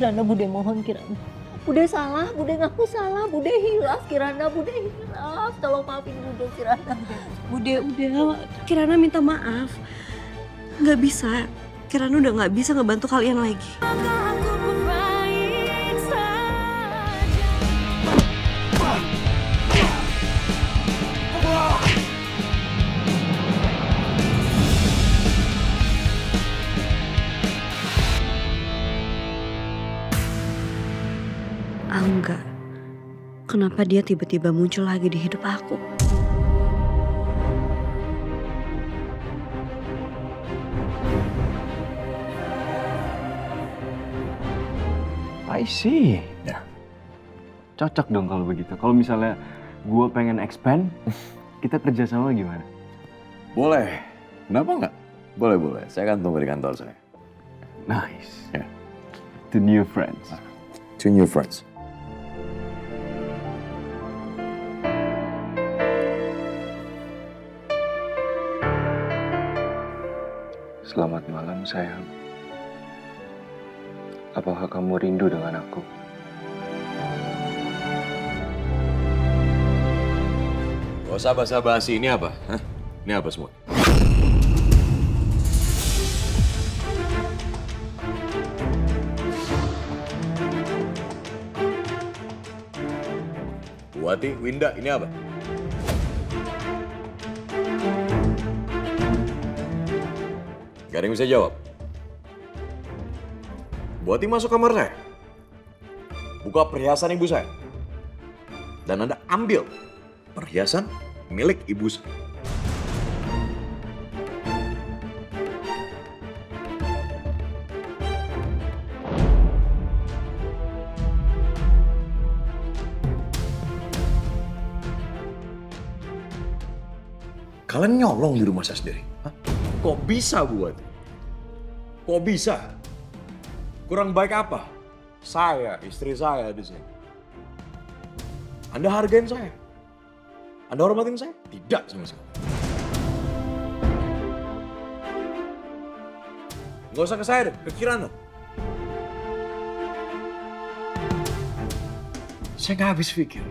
Kirana, Bude mohon Kirana. Bude salah, Bude ngaku salah, Bude hilaf Kirana, Bude hilaf. Tolong maafin Bude Kirana. Bude udah, Kirana minta maaf. Nggak bisa, Kirana udah nggak bisa ngebantu kalian lagi. Angga, kenapa dia tiba-tiba muncul lagi di hidup aku? I see. Ya. Cocok dong kalau begitu. Kalau misalnya gue pengen expand, kita kerjasama gimana? Boleh. Kenapa nggak? Boleh. Saya akan tunggu di kantor saya. Nice. Ya. To new friends. To new friends. Selamat malam, sayang. Apakah kamu rindu dengan aku? Gak usah basa-basi, ini apa? Hah? Ini apa semua? Buati, Winda, ini apa? Gak ada yang bisa jawab. Buati masuk kamar saya. Buka perhiasan ibu saya. Dan Anda ambil perhiasan milik ibu saya. Kalian nyolong di rumah saya sendiri. Hah? Kok bisa buat? Kok bisa? Kurang baik apa? Saya, istri saya di sini. Anda hargain saya? Anda hormatin saya? Tidak sama sekali. Nggak usah ke saya deh, ke Kirana. Saya nggak habis pikir.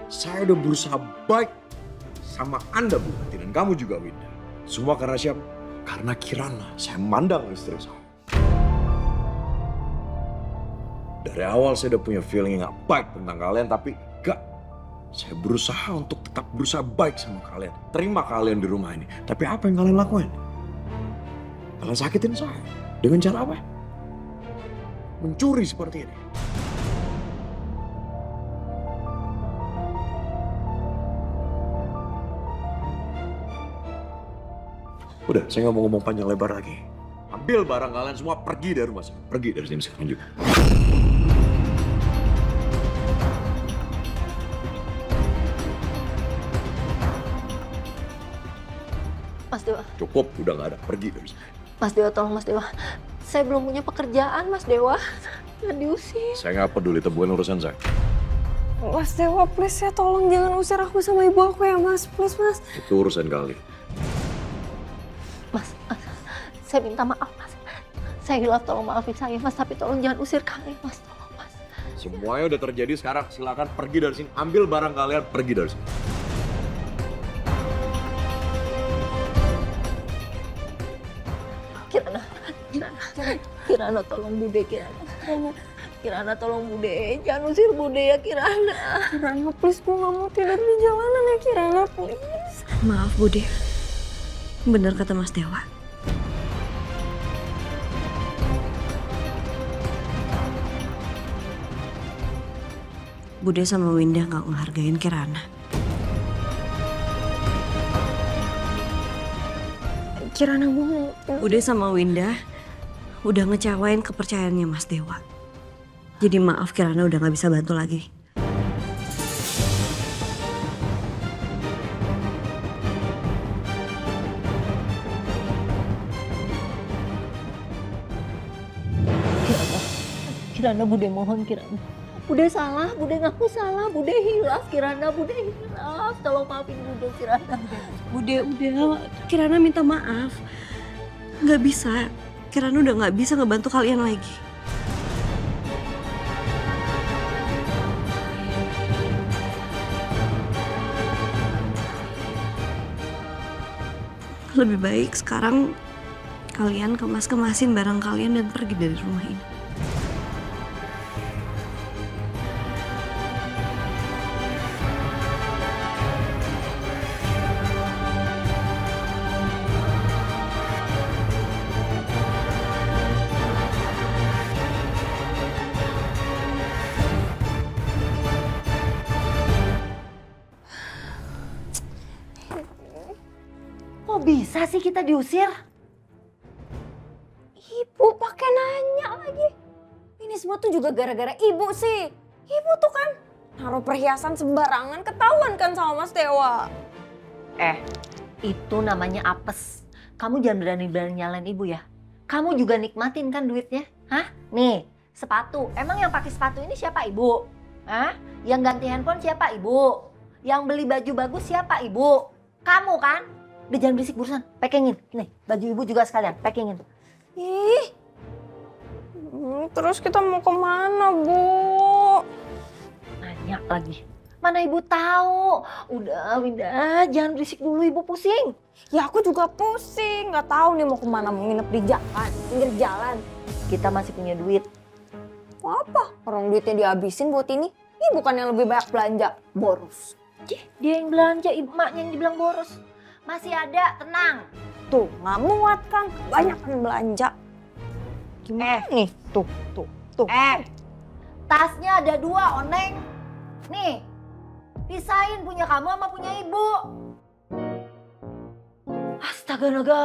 Saya udah berusaha baik sama Anda, Bu Hati, dan kamu juga, Winda. Semua karena siapa? Karena Kirana. Saya mandang istri saya. Dari awal saya udah punya feeling yang gak baik tentang kalian, tapi gak. Saya berusaha untuk tetap berusaha baik sama kalian. Terima kalian di rumah ini. Tapi apa yang kalian lakuin? Kalian sakitin saya. Dengan cara apa? Mencuri seperti ini. Udah, saya nggak mau ngomong panjang lebar lagi. Ambil barang kalian semua, pergi dari rumah saya. Pergi dari sini sekarang juga. Mas Dewa. Cukup, udah nggak ada. Pergi dari sini. Mas Dewa, tolong Mas Dewa. Saya belum punya pekerjaan, Mas Dewa. Jangan diusir. Saya nggak peduli, temuin urusan saya. Mas Dewa, please ya tolong jangan usir aku sama ibu aku ya Mas. Please Mas. Itu urusan kalian. Mas, saya minta maaf, Mas. Saya hilaf, tolong maafin saya, Mas. Tapi tolong jangan usir kami, Mas. Tolong, Mas. Semuanya udah terjadi sekarang. Silakan pergi dari sini. Ambil barang kalian, pergi dari sini. Kirana, tolong Bude, Kirana. Kirana, tolong Bude. Jangan usir Bude ya, Kirana. Kirana, please gue gak mau tidur di jalanan ya, Kirana, please. Maaf, Bude. Benar kata Mas Dewa. Bude sama Winda gak ngehargain Kirana. Kirana gue Bude sama Winda udah ngecewain kepercayaannya Mas Dewa. Jadi maaf Kirana udah gak bisa bantu lagi. Kirana, Bude mohon, Kirana. Bude salah, Bude ngaku salah, Bude hilaf, Kirana, Bude hilaf. Tolong maafin Bude, Kirana. Bude udah, Kirana minta maaf. Gak bisa, Kirana udah gak bisa ngebantu kalian lagi. Lebih baik sekarang kalian kemas-kemasin barang kalian dan pergi dari rumah ini. Kok bisa sih kita diusir? Ibu pakai nanya lagi. Ini semua tuh juga gara-gara ibu sih. Ibu tuh kan naruh perhiasan sembarangan, ketahuan kan sama Mas Dewa. Itu namanya apes. Kamu jangan berani-berani nyalain ibu ya. Kamu juga nikmatin kan duitnya? Hah? Nih, sepatu. Emang yang pakai sepatu ini siapa ibu? Hah? Yang ganti handphone siapa ibu? Yang beli baju bagus siapa ibu? Kamu kan? Udah jangan berisik burusan, packingin. Nih, baju ibu juga sekalian, packingin. Ih, terus kita mau kemana, Bu? Nanya lagi. Mana ibu tahu? Udah, Winda, jangan berisik dulu, ibu pusing. Ya aku juga pusing, nggak tahu nih mau kemana, mau nginep di jalan, pinggir jalan. Kita masih punya duit. Apa? Orang duitnya dihabisin buat ini. Ini bukan yang lebih banyak belanja, boros. Dia yang belanja, emaknya yang dibilang boros. Masih ada, tenang. Tuh, nggak muat kan? Banyak kan belanja. Gimana nih? Tuh. Tasnya ada 2, Oneng. Nih, pisahin punya kamu sama punya ibu. Astaga naga,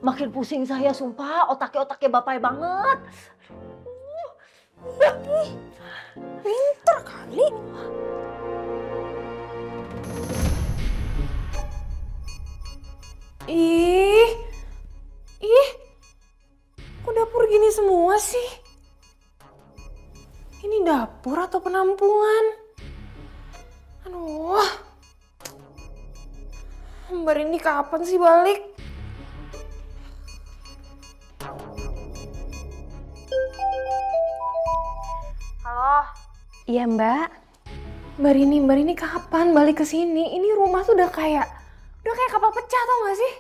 makin pusing saya sumpah, otaknya bapak banget. Pinter kali. Ih, kok dapur gini semua sih? Ini dapur atau penampungan? Aduh, Mbak ini kapan sih balik? Halo? Iya Mbak. Mbak Rini kapan balik ke sini? Ini rumah tuh udah kayak kapal pecah tau gak sih?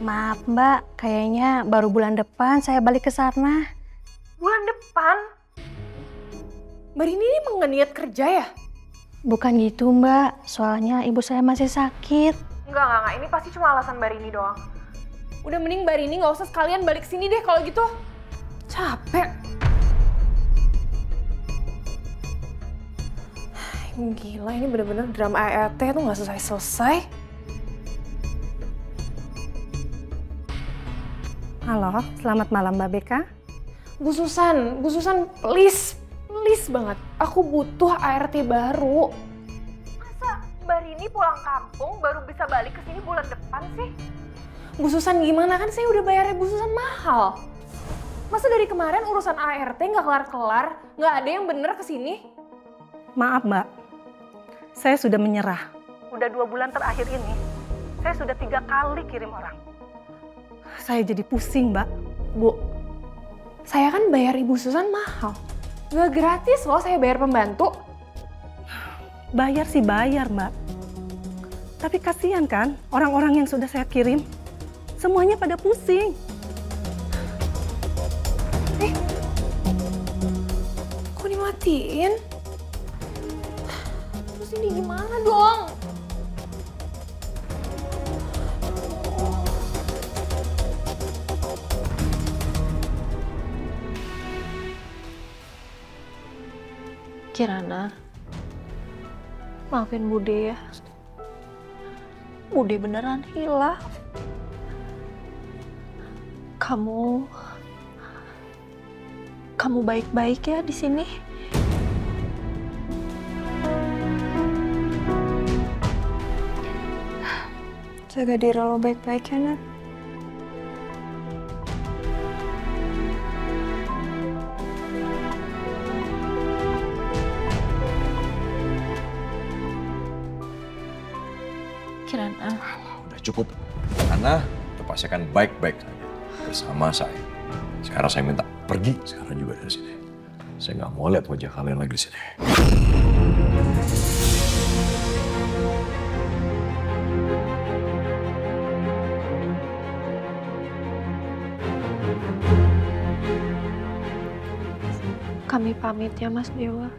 Maaf Mbak, kayaknya baru bulan depan saya balik ke sana. Bulan depan? Mbak Rini ini emang gak niat kerja ya? Bukan gitu Mbak, soalnya ibu saya masih sakit. Enggak, ini pasti cuma alasan Mbak Rini doang. Udah mending Mbak Rini gak usah sekalian balik sini deh kalau gitu. Capek. Gila, ini bener-bener drama ART tuh gak selesai-selesai. Halo, selamat malam Mbak Beka. Bu Susan, please banget. Aku butuh ART baru. Masa Mbak Rini pulang kampung baru bisa balik ke sini bulan depan sih? Bu Susan gimana, kan saya udah bayarnya Bu Susan mahal. Masa dari kemarin urusan ART nggak kelar-kelar, nggak ada yang bener ke sini? Maaf Mbak, saya sudah menyerah. Udah 2 bulan terakhir ini, saya sudah 3 kali kirim orang. Saya jadi pusing Mbak. Bu, saya kan bayar Ibu Susan mahal. Nggak gratis loh saya bayar pembantu. Bayar sih bayar Mbak. Tapi kasihan kan orang-orang yang sudah saya kirim. Semuanya pada pusing. Kok dimatiin? Terus ini gimana dong? Kirana, maafin Bude ya. Bude beneran hilaf. Kamu baik-baik ya di sini. Jaga diri lo baik-baik ya Nat. Kirana. Udah cukup. Karena itu pasti akan baik-baik saja bersama saya. Sekarang saya minta pergi sekarang juga dari sini. Saya nggak mau lihat wajah kalian lagi di sini. Kami pamit ya Mas Dewa.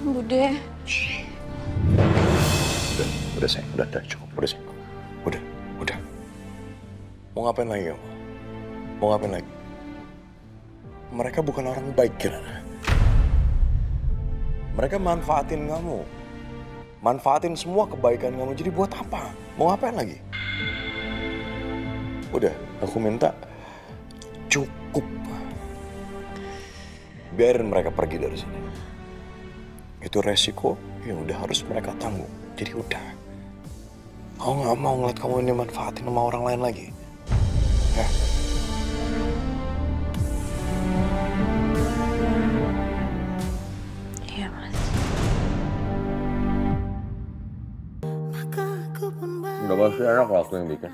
Bude. Udah sayang, udah cukup, udah sayang. Udah. Mau ngapain lagi kamu? Mau ngapain lagi? Mereka bukan orang baik, Kirana. Mereka manfaatin kamu. Manfaatin semua kebaikan kamu. Jadi buat apa? Mau ngapain lagi? Udah, aku minta cukup. Biarin mereka pergi dari sini. Itu resiko yang udah harus mereka tanggung. Jadi udah. Aku nggak mau ngeliat kamu ini manfaatin sama orang lain lagi. Ya. Iya Mas. Nggak pasti enak kalau aku yang bikin.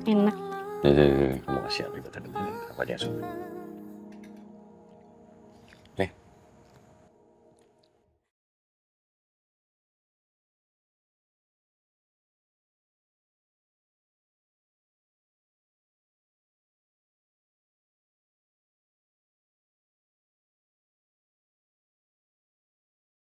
Enak. Jadi kamu kasihan ribet ada apa aja suka.